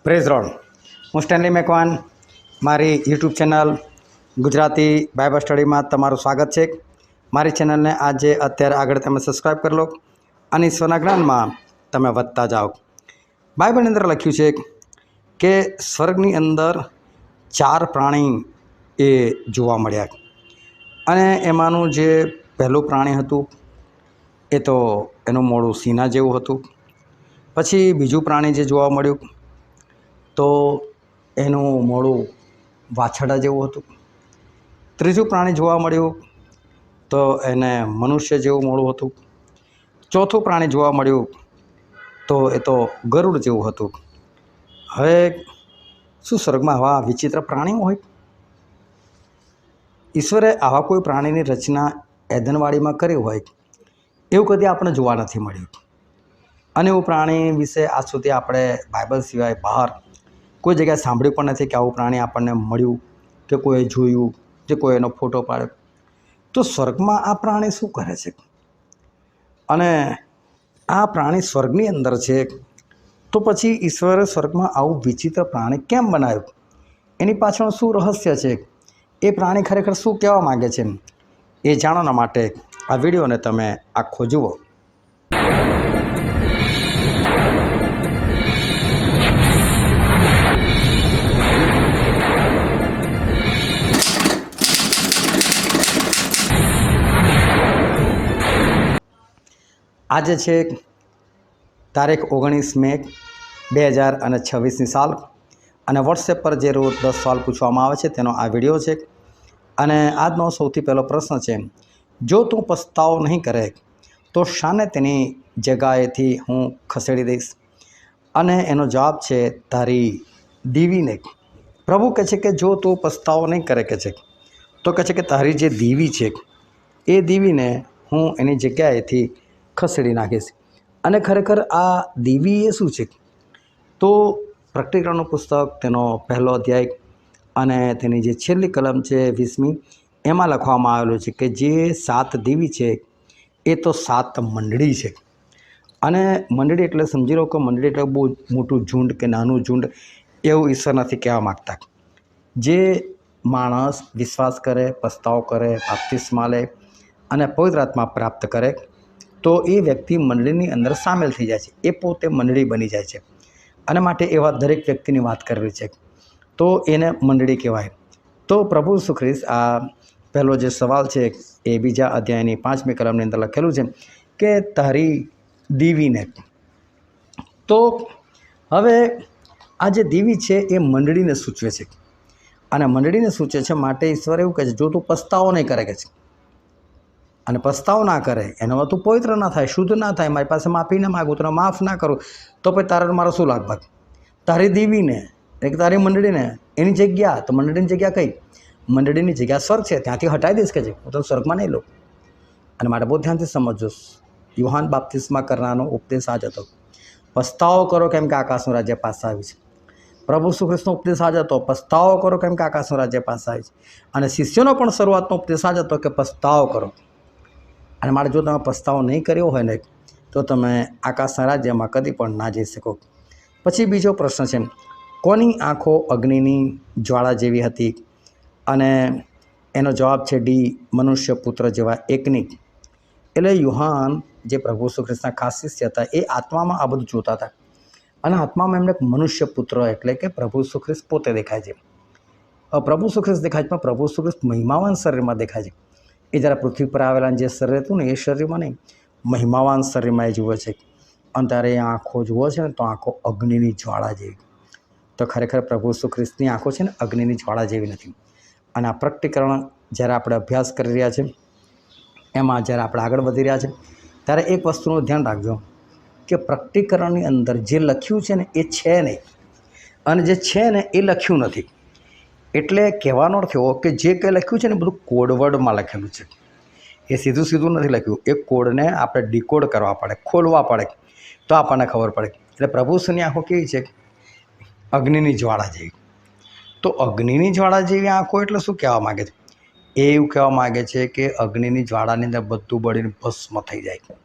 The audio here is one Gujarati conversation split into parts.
Praise road. હું સ્ટેનલી મેકવાન, મારી યુટ્યુબ ચેનલ ગુજરાતી બાઇબલ સ્ટડીમાં તમારું સ્વાગત છે. મારી ચેનલને આજે અત્યારે આગળ તમે સબસ્ક્રાઈબ કરી લો અને ઈશ્વરના જ્ઞાનમાં તમે વધતા જાઓ. બાઇબલની અંદર લખ્યું છે કે સ્વર્ગની અંદર 4 પ્રાણી એ જોવા મળ્યા અને એમાંનું જે પહેલું પ્રાણી હતું એ તો એનું મોઢું સિંહના જેવું હતું. પછી બીજું પ્રાણી જે જોવા મળ્યું તો એનું મોઢું વાછરડા જેવું હતું. ત્રીજું પ્રાણી જોવા મળ્યું તો એને મનુષ્ય જેવું મોઢું હતું. ચોથું પ્રાણી જોવા મળ્યું તો એ તો ગરુડ જેવું હતું. હવે શું સ્વર્ગમાં આવા વિચિત્ર પ્રાણીઓ હોય? ઈશ્વરે આવા કોઈ પ્રાણીની રચના એદનવાડીમાં કરી હોય એવું કદી આપણે જોવા નથી મળ્યું. અને એવું પ્રાણી વિશે આજ સુધી આપણે બાઇબલ સિવાય બહાર કોઈ જગ્યાએ સાંભળ્યું પણ નથી કે આવું પ્રાણી આપણને મળ્યું કે કોઈએ જોયું કે કોઈ એનો ફોટો પાડ્યો. તો સ્વર્ગમાં આ પ્રાણી શું કરે છે? અને આ પ્રાણી સ્વર્ગની અંદર છે તો પછી ઈશ્વરે સ્વર્ગમાં આવું વિચિત્ર પ્રાણી કેમ બનાવ્યું? એની પાછળ શું રહસ્ય છે? એ પ્રાણી ખરેખર શું કહેવા માગે છે? એ જાણવા માટે આ વિડીયોને તમે આખો જુઓ. આજે છે તારીખ 19 મે 2026ની સાલ અને વોટ્સએપ પર જે રોજ 10 સવાલ પૂછવામાં આવે છે તેનો આ વિડીયો છે. અને આજનો સૌથી પહેલો પ્રશ્ન છે, જો તું પસ્તાવો નહીં કરે તો શાને તેની જગ્યાએથી હું ખસેડી દઈશ? અને એનો જવાબ છે તારી દીવીને. પ્રભુ કહે છે કે જો તું પસ્તાવો નહીં કરે કે છે તો કહે છે કે તારી જે દીવી છે એ દીવીને હું એની જગ્યાએથી ખસેડી નાખીશ. અને ખરેખર આ દીવી એ શું છે? તો પ્રકટીકરણનું પુસ્તક તેનો પહેલો અધ્યાય અને તેની જે છેલ્લી કલમ છે 20મી, એમાં લખવામાં આવેલું છે કે જે 7 દીવી છે એ તો 7 મંડળી છે. અને મંડળી એટલે સમજી લો કે મંડળી એટલે બહુ મોટું ઝુંડ કે નાનું ઝુંડ એવું ઈશ્વર નથી કહેવા માગતા. જે માણસ વિશ્વાસ કરે, પસ્તાવો કરે, બાપ્તિસ્મા લે અને પવિત્ર આત્મા પ્રાપ્ત કરે તો એ વ્યક્તિ મંડળીની અંદર સામેલ થઈ જાય છે. એ પોતે મંડળી બની જાય છે. અને માટે એવા દરેક વ્યક્તિની વાત કરવી છે તો એને મંડળી કહેવાય. તો પ્રભુ ઈસુ ખ્રિસ્ત આ પહેલો જે સવાલ છે એ બીજા અધ્યાયની 5મી કલમની અંદર લખેલું છે કે તારી દીવીને. તો હવે આ જે દીવી છે એ મંડળીને સૂચવે છે અને મંડળીને સૂચવે છે માટે ઈશ્વર એવું કહે છે જો તું પસ્તાવો નહીં કરે કે છે અને પસ્તાવો ના કરે એનો તું પવિત્ર ના થાય, શુદ્ધ ના થાય, મારી પાસે માફી ના માગું, તને માફ ના કરું તો પછી તારે મારો શું લાગભાગ? તારી દીવીને એટલે તારી મંડળીને એની જગ્યા, તો મંડળીની જગ્યા કઈ? મંડળીની જગ્યા સ્વર્ગ છે, ત્યાંથી હટાવી દઈશ કે છે હું તો સ્વર્ગમાં નહીં લઉં. અને માટે બહુ ધ્યાનથી સમજો. યુહાન બાપ્તિસ્મા કરનારનો ઉપદેશ આ જ હતો, પસ્તાવો કરો કેમ કે આકાશનું રાજ્ય પાસે આવ્યું છે. પ્રભુ ઈસુ ખ્રિસ્તનો ઉપદેશ આ જ હતો, પસ્તાવો કરો કેમ કે આકાશનું રાજ્ય પાસે આવ્યું છે. અને શિષ્યોનો પણ શરૂઆતનો ઉપદેશ આ જ હતો કે પસ્તાવો કરો. અને માટે જો તમે પસ્તાવો નહીં કર્યો હોય ને તો તમે આકાશના રાજ્યમાં કદી પણ ના જઈ શકો. પછી બીજો પ્રશ્ન છે, કોની આંખો અગ્નિની જ્વાળા જેવી હતી? અને એનો જવાબ છે ડી, મનુષ્ય પુત્ર જેવા એકની. એટલે યુહાન જે પ્રભુ ઈસુ ખ્રિસ્તના ખાસ શિષ્ય હતા એ આત્મામાં આ બધું જોતા હતા અને આત્મામાં એમને મનુષ્ય પુત્ર એટલે કે પ્રભુ ઈસુ ખ્રિસ્ત પોતે દેખાય છે. પ્રભુ ઈસુ ખ્રિસ્ત દેખાય છે પણ પ્રભુ ઈસુ ખ્રિસ્ત મહિમાવાન શરીરમાં દેખાય છે. એ જ્યારે પૃથ્વી પર આવેલા જે શરીર હતું ને એ શરીરમાં નહીં, મહિમાવાન શરીરમાં એ જુએ છે. અને ત્યારે એ આંખો જુઓ છે ને તો આંખો અગ્નિની જ્વાળા જેવી. તો ખરેખર પ્રભુ ઈસુ ખ્રિસ્તની આંખો છે ને અગ્નિની જ્વાળા જેવી નથી. અને આ પ્રકટીકરણ જ્યારે આપણે અભ્યાસ કરી રહ્યા છે એમાં જ્યારે આપણે આગળ વધી રહ્યા છે ત્યારે એક વસ્તુનું ધ્યાન રાખજો કે પ્રકટીકરણની અંદર જે લખ્યું છે ને એ છે નહીં અને જે છે ને એ લખ્યું નથી. એટલે કહેવાનો અર્થ એવો કે જે કંઈ લખ્યું છે ને બધું કોડવર્ડમાં લખેલું છે. એ સીધું સીધું નથી લખ્યું. એ કોડને આપણે ડીકોડ કરવા પડે, ખોલવા પડે તો આપણને ખબર પડે. એટલે પ્રભુ ઈસુની આંખો કેવી છે? અગ્નિની જ્વાળા જેવી. તો અગ્નિની જ્વાળા જેવી આંખો એટલે શું કહેવા માગે છે? એ એવું કહેવા માગે છે કે અગ્નિની જ્વાળાની અંદર બધું બળીને ભસ્મ થઈ જાય.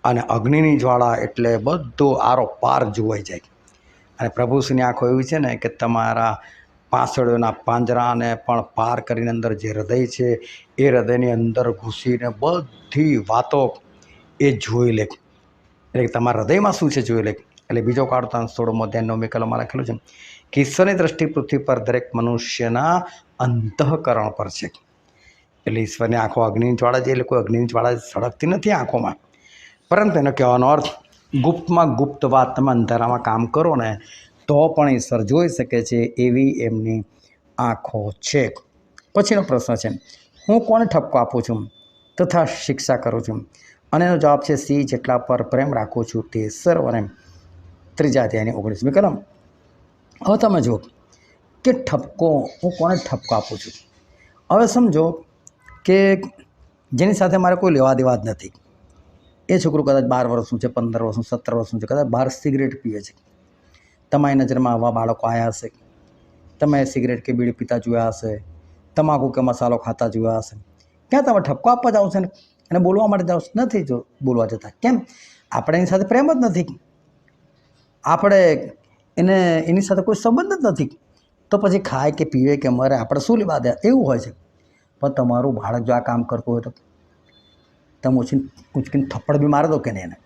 અને અગ્નિની જ્વાળા એટલે બધું આરોપાર જોવાઈ જાય. અને પ્રભુશ્રીની આંખો એવી છે ને કે તમારા પાંસળીઓના પાંજરાને પણ પાર કરીને અંદર જે હૃદય છે એ હૃદયની અંદર ઘૂસીને બધી વાતો એ જોઈ લે, એટલે તમારા હૃદયમાં શું છે જોઈ લે. એટલે બીજો કાળતો 16મો અધ્યાય 9મી કલમમાં લખેલું છે કે ઈશ્વરની દ્રષ્ટિ પૃથ્વી પર દરેક મનુષ્યના અંતઃકરણ પર છે. એટલે ઈશ્વરની આંખો અગ્નિની જ્વાળા જે લોકો અગ્નિની જ્વાળા સળગતી નથી આંખોમાં, પરંતુ એનો કહેવાનો અર્થ ગુપ્તમાં ગુપ્ત વાત તમે અંધારામાં કામ કરો ને તો પણ ઈશ્વર જોઈ શકે છે એવી એમની આંખો છે. પછીનો પ્રશ્ન છે, હું કોને ઠપકો આપું છું તથા શિક્ષા કરું છું? અને એનો જવાબ છે, સિંહ જેટલા પર પ્રેમ રાખું છું તે સર્વને. 3જા અધ્યાયની 19મી કલમ. હવે તમે જુઓ કે ઠપકો, હું કોને ઠપકો આપું છું. હવે સમજો કે જેની સાથે મારે કોઈ લેવા દેવા જ નથી, એ છોકરું કદાચ 12 વર્ષનું છે, 15 વર્ષનું, 17 વર્ષનું છે, કદાચ બહાર સિગરેટ પીવે છે. તમારી નજરમાં આવા બાળકો આવ્યા હશે, તમે સિગરેટ કે બીડી પીતા જોયા હશે, તમાકુ કે મસાલો ખાતા જોયા હશે. ક્યાં તમે ઠપકો આપવા જાઓ છો ને અને બોલવા માટે જાઓ છો? નથી જો બોલવા જતા. કેમ? આપણે એની સાથે પ્રેમ જ નથી, આપણે એની સાથે કોઈ સંબંધ જ નથી. તો પછી ખાય કે પીવે કે મરે આપણે શું લેવા દે, એવું હોય છે. પણ તમારું બાળક જો આ કામ કરતું હોય તો તમે ઉચકીને થપ્પડ બી મારી દો કે નહીં, એને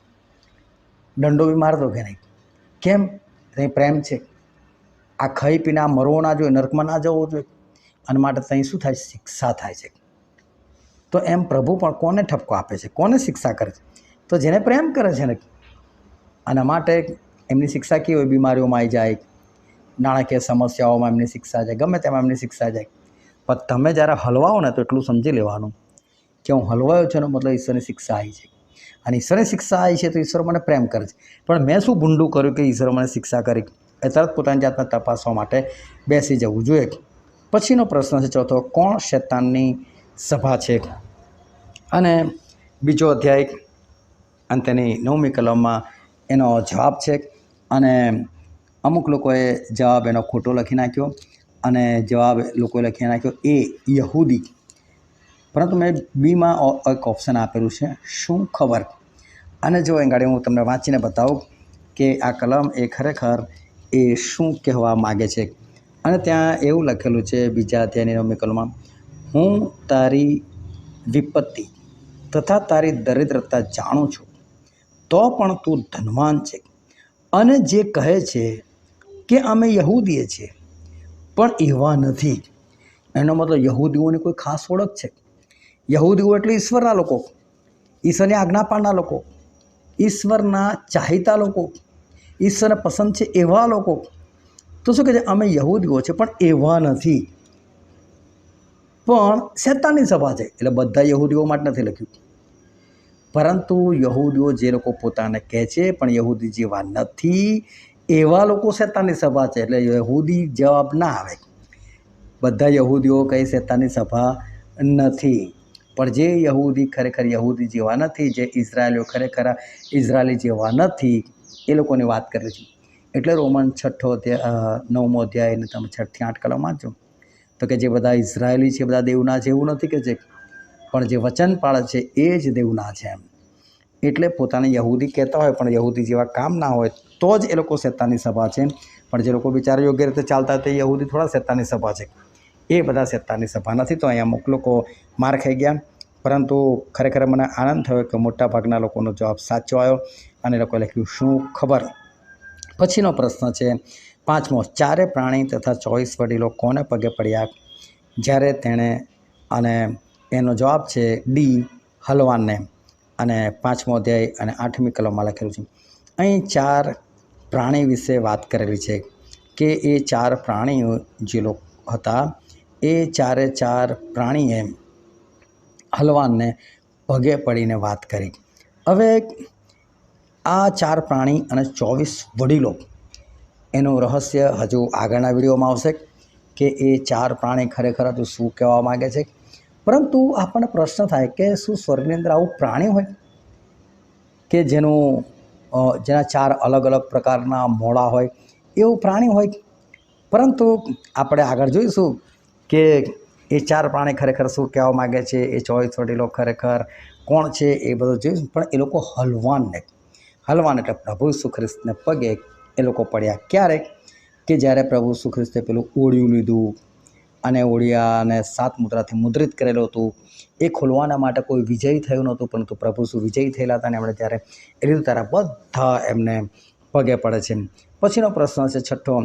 દંડો બી મારી દો કે નહીં? કેમ? ત્યાં પ્રેમ છે. આ ખાઈ પીને આ મરવો ના જોઈએ, નર્કમાં ના જવો જોઈએ, અને માટે ત્યાં શું થાય? શિક્ષા થાય છે. તો એમ પ્રભુ પણ કોને ઠપકો આપે છે, કોને શિક્ષા કરે છે? તો જેને પ્રેમ કરે છે ને. આના માટે એમની શિક્ષા કેવી હોય? બીમારીઓમાં આવી જાય, નાણાકીય સમસ્યાઓમાં એમની શિક્ષા જાય, ગમે તેમાં એમની શિક્ષા જાય. પણ તમે જ્યારે હલવાઓ ને તો એટલું સમજી લેવાનું કે હું હલવાયો છું એનો મતલબ ઈશ્વરની શિક્ષા આવી છે. અને ઈશ્વરની શિક્ષા આવી છે તો ઈશ્વર મને પ્રેમ કરે છે. પણ મેં શું ભૂંડું કર્યું કે ઈશ્વર મને શિક્ષા કરી? એ તરત પોતાની જાતને તપાસવા માટે બેસી જવું જોઈએ. પછીનો પ્રશ્ન છે ચોથો, કોણ શૈતાનની સભા છે? અને બીજો અધ્યાય અને તેની 9મી કલમમાં એનો જવાબ છે. અને અમુક લોકોએ જવાબ એનો ખોટો લખી નાખ્યો અને જવાબ લોકોએ લખી નાખ્યો એ યહૂદી. પરંતુ મેં બીમાં એક ઓપ્શન આપેલું છે, શું ખબર. અને જો એ ગાડી હું તમને વાંચીને બતાવું કે આ કલમ એ ખરેખર એ શું કહેવા માગે છે. અને ત્યાં એવું લખેલું છે બીજા અધ્યાયની 9મી કલમમાં, હું તારી વિપત્તિ તથા તારી દરિદ્રતા જાણું છું, તો પણ તું ધનવાન છે. અને જે કહે છે કે અમે યહૂદીએ છીએ પણ એવા નથી. એનો મતલબ યહૂદીઓની કોઈ ખાસ ઓળખ છે. યહૂદીઓ એટલે ઈશ્વરના લોકો, ઈશ્વરની આજ્ઞા પાળનાર લોકો, ઈશ્વરના ચાહીતા લોકો, ઈશ્વરને પસંદ છે એવા લોકો. તો શું કહે છે? અમે યહૂદીઓ છે પણ એવા નથી, પણ શૈતાનની સભા છે. એટલે બધા યહૂદીઓ માટે નથી લખ્યું, પરંતુ યહૂદીઓ જે લોકો પોતાને કહે છે પણ યહૂદી જેવા નથી એવા લોકો શૈતાનની સભા છે. એટલે યહૂદી જવાબ ના આવે. બધા યહૂદીઓ કંઈ શૈતાનની સભા નથી, પણ જે યહૂદી ખરેખર યહૂદી જેવા નથી, જે ઇઝરાયેલીઓ ખરેખર ઇઝરાયેલી જેવા નથી, એ લોકોની વાત કરે છે. એટલે રોમન 9મો અધ્યાય અને તમે 6 થી 8 કલમ વાંચો તો કે જે બધા ઇઝરાયેલી છે બધા દેવના છે એવું નથી કે જે, પણ જે વચન પાળે છે એ જ દેવના છે એમ. એટલે પોતાને યહૂદી કહેતા હોય પણ યહૂદી જેવા કામ ના હોય તો જ એ લોકો શૈતાનની સભા છે. પણ જે લોકો બિચારા યોગ્ય રીતે ચાલતા તે યહૂદી થોડા શૈતાનની સભા છે? એ બધા શૈતાનની સભા નથી. તો અહીંયા અમુક લોકો માર ખાઈ ગયા, પરંતુ ખરેખર મને આનંદ થયો કે મોટાભાગના લોકોનો જવાબ સાચો આવ્યો અને એ લોકોએ લખ્યું શું ખબર. પછીનો પ્રશ્ન છે 5મો, ચારે પ્રાણી તથા 24 વડીલો કોને પગે પડ્યા જ્યારે તેણે? અને એનો જવાબ છે ડી, હલવાનને. અને 5મો અધ્યાય અને 8મી કલમમાં લખેલું છે. અહીં 4 પ્રાણી વિશે વાત કરેલી છે કે એ 4 પ્રાણીઓ જે લોકો હતા એ 4 પ્રાણીએ હલવાનને પગે પડીને વાત કરી. હવે આ 4 પ્રાણી અને 24 વડીલો એનું રહસ્ય હજુ આગળના વિડીયોમાં આવશે કે એ 4 પ્રાણી ખરેખર હજુ શું કહેવા માગે છે. પરંતુ આપણને પ્રશ્ન થાય કે શું સ્વર્ગની અંદર આવું પ્રાણી હોય કે જેના 4 અલગ અલગ પ્રકારના મોઢા હોય, એવું પ્રાણી હોય? પરંતુ આપણે આગળ જોઈશું કે એ 4 પ્રાણી ખરેખર શું કહેવા માગે છે, એ 24 વડીલો ખરેખર કોણ છે એ બધું જોઈશું. પણ એ લોકો હલવાન એટલે પ્રભુ ઈસુ ખ્રિસ્તને પગે એ લોકો પડ્યા. ક્યારે? કે જ્યારે પ્રભુ ઈસુ ખ્રિસ્તે પેલું ઓળિયું લીધું અને ઓળિયાને 7 મુદ્રાથી મુદ્રિત કરેલું હતું. એ ખોલવાના માટે કોઈ વિજયી થયું નહોતું, પરંતુ પ્રભુ ઈસુ વિજયી થયેલા હતા અને એમણે જ્યારે એ લીધું ત્યારે બધા એમને પગે પડે છે. પછીનો પ્રશ્ન છે 6.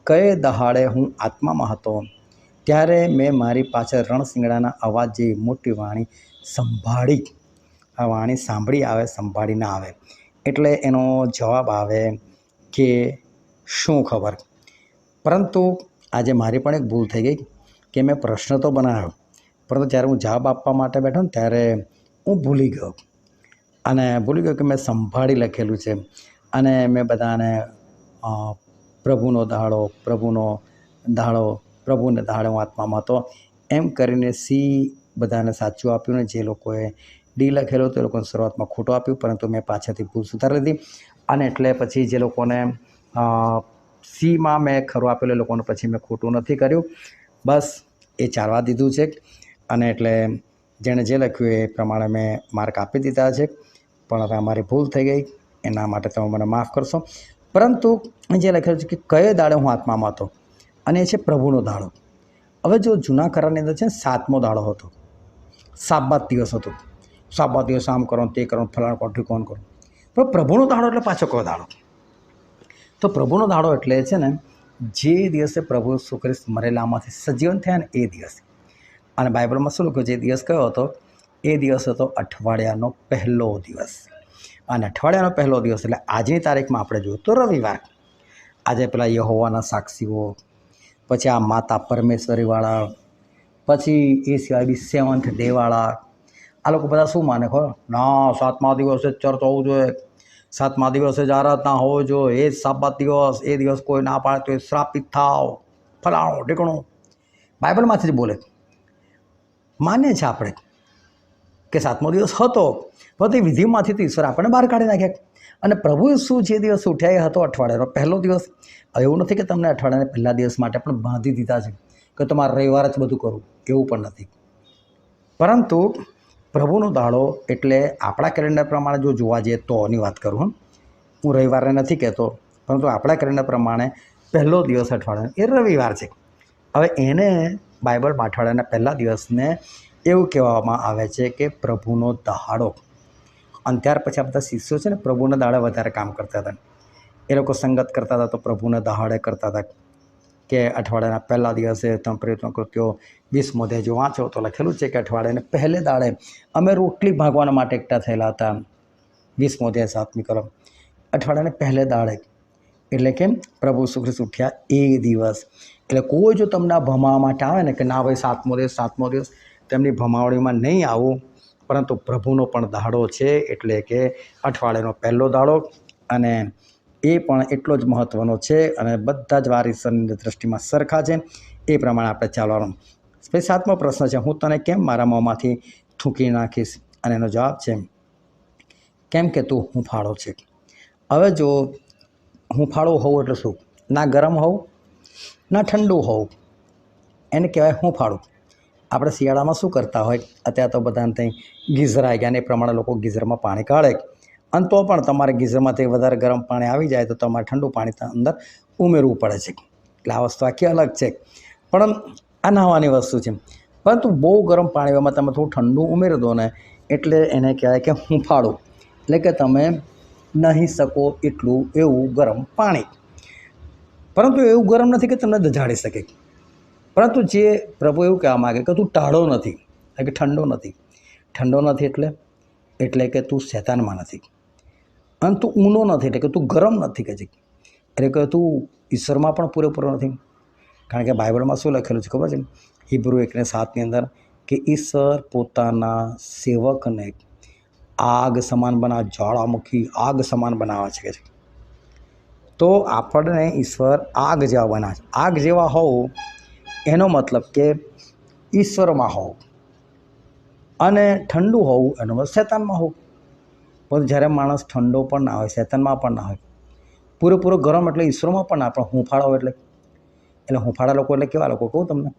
કયે દહાડે હું આત્મામાં હતો ત્યારે મેં મારી પાછળ રણશિંગડાના અવાજ જેવી મોટી વાણી સંભાળી. આ વાણી સાંભળી આવે, સંભાળી ના આવે. એટલે એનો જવાબ આવે કે શું ખબર. પરંતુ આજે મારી પણ એક ભૂલ થઈ ગઈ કે મેં પ્રશ્ન તો બનાવ્યો, પરંતુ જ્યારે હું જવાબ આપવા માટે બેઠો ને ત્યારે હું ભૂલી ગયો કે મેં સંભાળી લખેલું છે. અને મેં બધાને પ્રભુનો દાડો પ્રભુને દાડે હું આત્મામાં હતો એમ કરીને બધાને સાચું આપ્યું ને જે લોકોએ ડી લખેલો હતો એ લોકોને શરૂઆતમાં ખોટું આપ્યું, પરંતુ મેં પાછળથી ભૂલ સુધારી લીધી. અને એટલે પછી જે લોકોને માં મેં ખરું આપેલું એ લોકોને પછી મેં ખોટું નથી કર્યું, બસ એ ચાલવા દીધું છે. અને એટલે જેણે જે લખ્યું એ પ્રમાણે મેં માર્ક આપી દીધા છે. પણ હવે અમારી ભૂલ થઈ ગઈ, એના માટે તમે મને માફ કરશો. પરંતુ જે લખેલું છે કે કયે દાડે હું આત્મામાં હતો, અને એ છે પ્રભુનો દાડો. હવે જો જૂના કરારની અંદર છે ને 7મો દાડો હતો, સાબત દિવસ હતો. સાબત દિવસ આમ કરો, તે કરો, ફલાણ કરો, ઠીકોન કરો. પણ પ્રભુનો દાડો એટલે પાછો કયો દાડો? તો પ્રભુનો દાડો એટલે છે ને જે દિવસે પ્રભુ ઈસુ ખ્રિસ્ત મરેલામાંથી સજીવન થયા ને એ દિવસ. અને બાઇબલમાં શું લખ્યું? જે દિવસ કયો હતો? એ દિવસ હતો અઠવાડિયાનો પહેલો દિવસ. અને અઠવાડિયાનો પહેલો દિવસ એટલે આજની તારીખમાં આપણે જોઈએ તો રવિવાર. આજે પેલા યહોવાના સાક્ષીઓ, પછી આ માતા પરમેશ્વરીવાળા, પછી એ સિવાય બી 7th ડેવાળા, આ લોકો બધા શું માને ખબર? ના, 7મા દિવસે જ ચર્ચ હોવું જોઈએ, 7મા દિવસે જ આરાધના હોવો જોઈએ, એ જ સાબત દિવસ, એ દિવસ કોઈ ના પાડે તો એ શ્રાપિત થાવ, ફલાણું ઢીકણું. બાઇબલમાંથી જ બોલે. માન્ય છે આપણે કે 7મો દિવસ હતો, બધી વિધિમાંથી તો ઈશ્વર આપણને બહાર કાઢી નાખ્યા. અને પ્રભુ ઈસુ જે દિવસ ઉઠ્યા એ હતો અઠવાડિયાનો પહેલો દિવસ. હવે એવું નથી કે તમને અઠવાડિયાના પહેલા દિવસ માટે પણ બાંધી દીધા છે કે તમારે રવિવાર જ બધું કરવું, એવું પણ નથી. પરંતુ પ્રભુનો દાડો એટલે આપણા કેલેન્ડર પ્રમાણે જો જોવા જઈએ તોની વાત કરું, હું રવિવારને નથી કહેતો, પરંતુ આપણા કેલેન્ડર પ્રમાણે પહેલો દિવસ અઠવાડિયાનો એ રવિવાર છે. હવે એને બાઇબલમાં અઠવાડિયાના પહેલા દિવસને એવું કહેવામાં આવે છે કે પ્રભુનો દહાડો. અને ત્યાર પછી આ બધા શિષ્યો છે ને પ્રભુના દાડે વધારે કામ કરતા હતા. એ લોકો સંગત કરતા હતા તો પ્રભુના દહાડે કરતા હતા. કે અઠવાડિયાના પહેલા દિવસે તમે પ્રેરિતોના કૃત્યો 20મો અધ્યાય જો વાંચો તો લખેલું છે કે અઠવાડિયાને પહેલે દાડે અમે રોટલી ભાગવાના માટે એકઠા થયેલા હતા. 20મો અધ્યાય 7મી કલમ. અઠવાડિયાને પહેલે દાડે એટલે કે પ્રભુ ઈસુ ખ્રિસ્ત ઉઠ્યા એ દિવસ. એટલે કોઈ જો તમને ભમાવા માટે આવે ને કે ના ભાઈ 7મો દિવસ, તેમની ભમાવણીમાં નહીં આવું, પરંતુ પ્રભુનો પણ દાડો છે, એટલે કે અઠવાડિયાનો પહેલો દાડો. અને એ પણ એટલો જ મહત્ત્વનો છે અને બધા જ વાર ઈશ્વરની દૃષ્ટિમાં સરખા છે. એ પ્રમાણે આપણે ચાલવાનું. પછી 7મો પ્રશ્ન છે, હું તને કેમ મારા મોંમાંથી થૂંકી નાખીશ? અને એનો જવાબ છે કેમ કે તું હૂંફાળો છે. હવે જો હૂંફાળો હોવું એટલે શું? ના ગરમ હોવું, ના ઠંડુ હોવું, એને કહેવાય હૂંફાળું. આપણે શિયાળામાં શું કરતા હોય? અત્યારે તો બધાને ત્યાં ગીઝર આવી ગયા ને એ પ્રમાણે લોકો ગીઝરમાં પાણી કાઢે. અને તો પણ તમારે ગીઝરમાંથી વધારે ગરમ પાણી આવી જાય તો તમારે ઠંડુ પાણી અંદર ઉમેરવું પડે છે. એટલે આ વસ્તુ આખી અલગ છે. પણ આ નહાવાની વસ્તુ છે. પરંતુ બહુ ગરમ પાણીમાં તમે થોડું ઠંડુ ઉમેરી દો ને એટલે એને કહેવાય કે હૂંફાળું. એટલે કે તમે નહીં શકો એટલું એવું ગરમ પાણી. પરંતુ એવું ગરમ નથી કે તમને દઝાડી શકે. પરંતુ જે પ્રભુ એવું કહેવા માગે કે તું ટાળો નથી, એટલે કે ઠંડો નથી. ઠંડો નથી એટલે કે તું શૈતાનમાં નથી. અને તું ઊનો નથી એટલે કે તું ગરમ નથી કે એટલે કે તું ઈશ્વરમાં પણ પૂરેપૂરો નથી. કારણ કે બાઇબલમાં શું લખેલું છે ખબર છે? હિબ્રુ 1:7ની અંદર કે ઈશ્વર પોતાના સેવકને આગ સમાન બનાવે, જ્વાળામુખી આગ સમાન બનાવે છે. તો આપણને ઈશ્વર આગ જેવા બનાવે છે. આગ જેવા હોવું એનો મતલબ કે ઈશ્વરમાં હોવું, અને ઠંડુ હોવું એનો મતલબ શૈતાનમાં હોવું. પણ જ્યારે માણસ ઠંડો પણ ના હોય, શૈતાનમાં પણ ના હોય, પૂરેપૂરો ગરમ એટલે ઈશ્વરમાં પણ ના, પણ હૂંફાળો એટલે હૂંફાળા લોકો એટલે કેવા લોકો કહું તમને?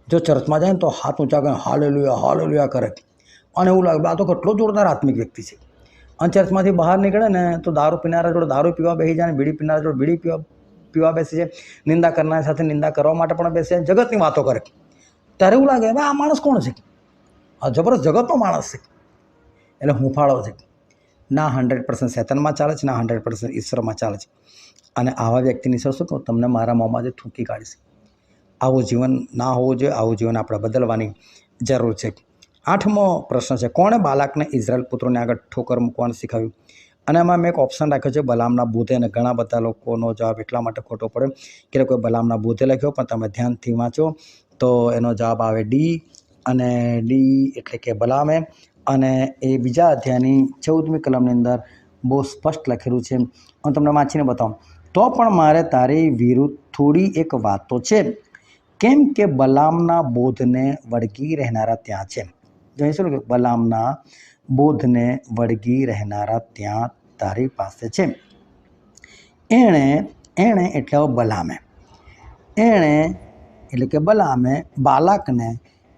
જો ચર્ચમાં જાય ને તો હાથ ઊંચા કરીને હાલેલુયા હાલેલુયા કરે અને એવું લાગે આ તો કેટલો જોરદાર આત્મિક વ્યક્તિ છે. અને ચર્ચમાંથી બહાર નીકળે ને તો દારૂ પીનારા જોડે દારૂ પીવા બેસી જાય, બીડી પીનારા જોડે બીડી પીવા બેસી જાય, નિંદા કરનારા સાથે નિંદા કરવા માટે પણ બેસે, જગતની વાતો કરે. ત્યારે એવું લાગે ભાઈ આ માણસ કોણ છે? આ જબરદસ્ત જગતનો માણસ છે. એટલે હુંફાળો છે. ના 100% શેતાનમાં ચાલે છે, ના 100% ઈશ્વરમાં ચાલે છે. અને આવા વ્યક્તિની સર શું કહું, તમને મારા મોંમાંથી થૂંકી કાઢીશ. આવું જીવન ના હોવું જોઈએ. આવું જીવન આપણે બદલવાની જરૂર છે. 8મો પ્રશ્ન છે, કોણે બાલાકને ઇઝરાયલ પુત્રોને આગળ ઠોકર મૂકવાનું શીખવ્યું? અને એમાં મેં એક ઓપ્શન રાખ્યો છે બલામના બુધે, અને ઘણા બધા લોકોનો જવાબ એટલા માટે ખોટો પડે કે લોકોએ બલામના બુધે લખ્યો, પણ તમે ધ્યાનથી વાંચો તો એનો જવાબ આવે ડી. અને ડી એટલે કે બલામે. અને એ બીજા અધ્યાયની 14મી કલમની અંદર બહુ સ્પષ્ટ લખેલું છે. હું તમને વાંચીને બતાવું. તો પણ મારે તારી વિરુદ્ધ થોડી એક વાતો છે, કેમ કે બલામના બોધને વળગી રહેનારા ત્યાં છે. જોઈશું કે બલામના બોધને વળગી રહેનારા ત્યાં તારી પાસે છે. એણે એટલે બલામે, એણે એટલે કે બલામે બાલાકને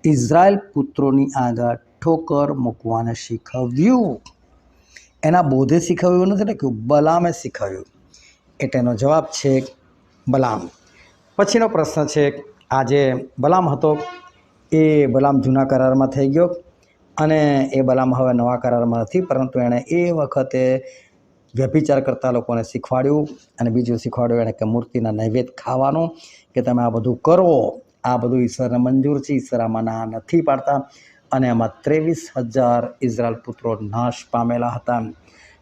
ઇઝરાયલ પુત્રોની આગળ ઠોકર મૂકવાને શીખવ્યું. એના બોધે શીખવ્યું નથી લખ્યું, બલામે શીખવ્યું. એટલે એનો જવાબ છે બલામ. પછીનો પ્રશ્ન છે, આ જે બલામ હતો એ બલામ જૂના કરારમાં થઈ ગયો, અને એ બલામ હવે નવા કરારમાં નથી, પરંતુ એણે એ વખતે વ્યભિચાર કરતા લોકોને શીખવાડ્યું. અને બીજું શીખવાડ્યું એણે કે મૂર્તિના નૈવેદ્ય ખાવાનું, કે તમે આ બધું કરો, આ બધું ઈશ્વરને મંજૂર છે, ઈશ્વર આમાં ના નથી પાડતા. અને એમાં 23,000 ઇઝરાયલ પુત્રો નાશ પામેલા હતા.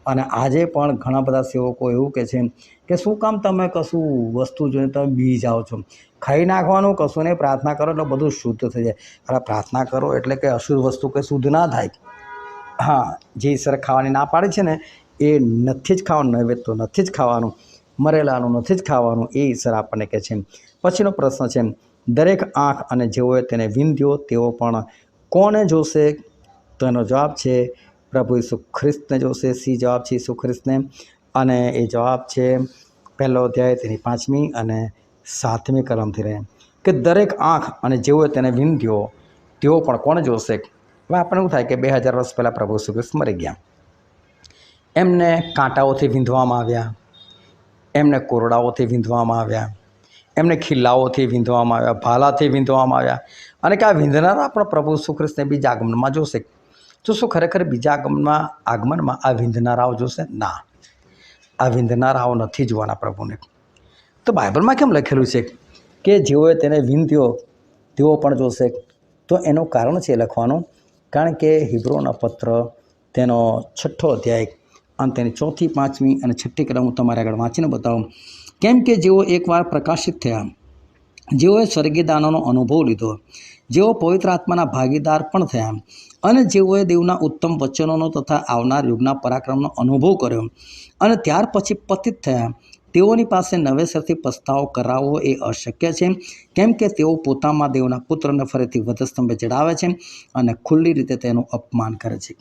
અને આજે પણ ઘણા બધા સેવકો એવું કહે છે કે શું કામ તમે કશું વસ્તુ જોઈને તમે બી જાઓ છો? ખાઈ નાખવાનું, કશું નહીં, પ્રાર્થના કરો એટલે બધું શુદ્ધ થઈ જાય. અરે પ્રાર્થના કરો એટલે કે અશુદ્ધ વસ્તુ કંઈ શુદ્ધ ના થાય. હા, જે ઈશ્વર ખાવાની ના પાડે છે ને એ નથી જ ખાવાનું, નૈવેદ્ય તો નથી જ ખાવાનું, મરેલાનું નથી જ ખાવાનું, એ ઈશ્વર આપણને કહે છે. પછીનો પ્રશ્ન છે, દરેક આંખ અને જેઓએ તેને વિંધ્યો તેઓ પણ કોને જોશે? તો એનો જવાબ છે પ્રભુ ઈસુ ખ્રિસ્તને જોશે. સી જવાબ છે ઈસુ ખ્રિસ્તને. અને એ જવાબ છે 1લો અધ્યાય તેની 5મી અને 7મી કલમથી રહે કે દરેક આંખ અને જેઓએ તેને વિંધ્યો તેઓ પણ કોને જોશે? હવે આપણે એવું થાય કે 2000 વર્ષ પહેલાં પ્રભુ ઈસુ ખ્રિસ્ત મરી ગયા, એમને કાંટાઓથી વિંધવામાં આવ્યા, એમને કોરડાઓથી વિંધવામાં આવ્યા, એમને ખિલ્લાઓથી વિંધવામાં આવ્યા, ભાલાથી વિંધવામાં આવ્યા, અને કે આ વિંધનારા પણ પ્રભુ ઈસુ ખ્રિસ્તને બીજા આગમનમાં જોશે. તો શું ખરેખર બીજા આગમનમાં આ વિંધનારાઓ જોશે? ના, આ વિંધનારાઓ નથી જોવાના પ્રભુને. તો બાઇબલમાં કેમ લખેલું છે કે જેઓએ તેને વિંધ્યો તેઓ પણ જોશે? તો એનું કારણ છે લખવાનું, કારણ કે હિબ્રોના પત્ર તેનો 6ઠ્ઠો અધ્યાય અને તેની 4થી 5મી અને 6ઠ્ઠી કલમ હું તમારે આગળ વાંચીને બતાવું. કેમ કે જેઓ એકવાર પ્રકાશિત થયા, જેઓએ સ્વર્ગીય દાનોનો અનુભવ લીધો, જેઓ પવિત્ર આત્માના ભાગીદાર પણ થયા, અને જેઓએ દેવના ઉત્તમ વચનોનો તથા આવનાર યુગના પરાક્રમનો અનુભવ કર્યો અને ત્યાર પછી પતિત થયા, તેઓની પાસે નવેસરથી પસ્તાવો કરાવવો એ અશક્ય છે, કેમ કે તેઓ પોતામાં દેવના પુત્રને ફરીથી વધસ્તંભે ચડાવે છે અને ખુલ્લી રીતે તેનું અપમાન કરે છે.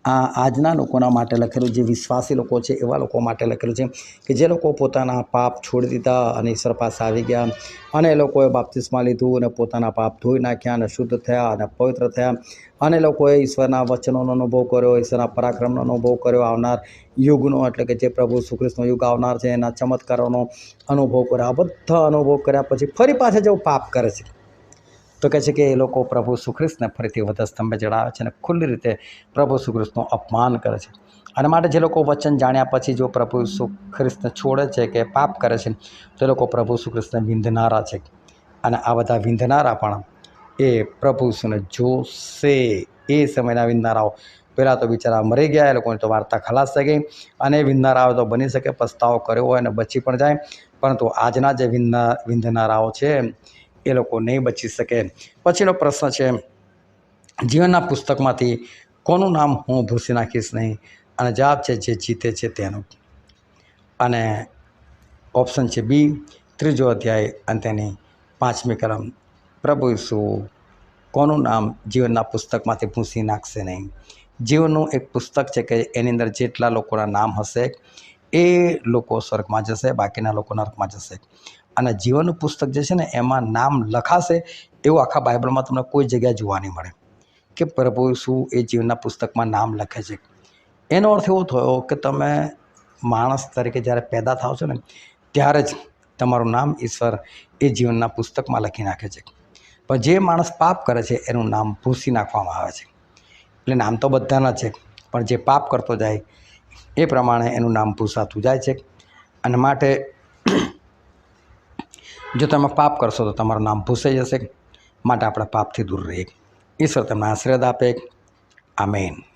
આ આજના લોકોના માટે લખેલું, જે વિશ્વાસી લોકો છે એવા લોકો માટે લખેલું છે કે જે લોકો પોતાના પાપ છોડી દીધા અને ઈશ્વર પાસે આવી ગયા, અને એ લોકોએ બાપ્તિસ્મા લીધું અને પોતાના પાપ ધોઈ નાખ્યા અને શુદ્ધ થયા અને પવિત્ર થયા, અને લોકોએ ઈશ્વરના વચનોનો અનુભવ કર્યો, ઈશ્વરના પરાક્રમનો અનુભવ કર્યો, આવનાર યુગનો એટલે કે જે પ્રભુ ઈસુ ખ્રિસ્તનો યુગ આવનાર છે એના ચમત્કારોનો અનુભવ કર્યો. આ બધા અનુભવ કર્યા પછી ફરી પાછા જેવું પાપ કરે છે તો કહે છે કે એ લોકો પ્રભુ ઈસુ ખ્રિસ્તને ફરીથી વધસ્તંભે ચડાવે છે અને ખુલ્લી રીતે પ્રભુ ઈસુ ખ્રિસ્તનું અપમાન કરે છે. અને માટે જે લોકો વચન જાણ્યા પછી જો પ્રભુ ઈસુ ખ્રિસ્તને છોડે છે કે પાપ કરે છે તો એ લોકો પ્રભુ ઈસુ ખ્રિસ્તને વિંધનારા છે. અને આ બધા વિંધનારા પણ એ પ્રભુ ઈસુને જોશે. એ સમયના વિંધનારાઓ પહેલાં તો બિચારા મરી ગયા, એ લોકોની તો વાર્તા ખલાસ થઈ ગઈ, અને વિંધનારાઓ તો બની શકે પસ્તાવો કર્યો હોય અને બચી પણ જાય, પરંતુ આજના જે વિંધનારાઓ છે એ લોકો નહીં બચી શકે. પછીનો પ્રશ્ન છે, જીવનના પુસ્તકમાંથી કોનું નામ હું ભૂંસી નાખીશ નહીં? અને જવાબ છે જે જીતે છે તેનું. અને ઓપ્શન છે બી, 3જો અધ્યાય અને તેની 5મી કલમ. પ્રભુ ઈસુ કોનું નામ જીવનના પુસ્તકમાંથી ભૂંસી નાખશે નહીં? જીવનનું એક પુસ્તક છે કે એની અંદર જેટલા લોકોના નામ હશે એ લોકો સ્વર્ગમાં જશે, બાકીના લોકો નરકમાં જશે. અને જીવનનું પુસ્તક જે છે ને એમાં નામ લખાશે એવું આખા બાઇબલમાં તમને કોઈ જગ્યાએ જોવા નહીં મળે કે પ્રભુ ઈસુ એ જીવનના પુસ્તકમાં નામ લખે છે. એનો અર્થ એવો થયો કે તમે માણસ તરીકે જ્યારે પેદા થાવ છો ને ત્યારે જ તમારું નામ ઈશ્વર એ જીવનના પુસ્તકમાં લખી નાખે છે. પણ જે માણસ પાપ કરે છે એનું નામ ભૂંસી નાખવામાં આવે છે. એટલે નામ તો બધાના છે, પણ જે પાપ કરતો જાય એ પ્રમાણે એનું નામ ભૂંસાતું જાય છે. અને માટે જો તમે પાપ કરશો તો તમારું નામ ભૂસાઈ જશે. માટે આપણે પાપથી દૂર રહીએ. ઈશ્વર તમને આશીર્વાદ આપે. આમેન.